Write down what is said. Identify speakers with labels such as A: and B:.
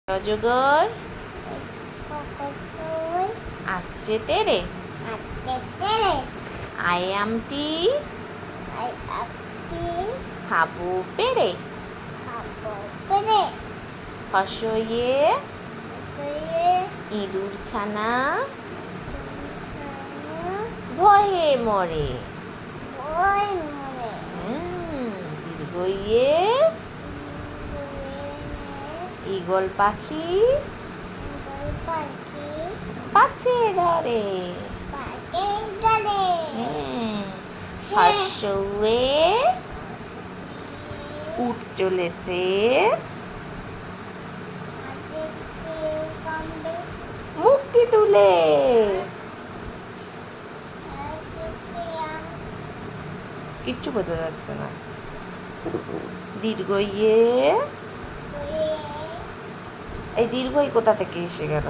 A: অজগর আসছে তেরে আই আমটি খাবো পেরে হর্ষয়ে ইঁদুর ছানা ভয়ে মরে দীর্ঘয়ে ঈগল পাখি পাছে ধরে হর্ষয়ে উঠ চলেছে মুক্তি তুলে কিচ্ছু বোঝা যাচ্ছে না দীর্ঘয়ে এই দীর্ঘই কোথা থেকে এসে গেল।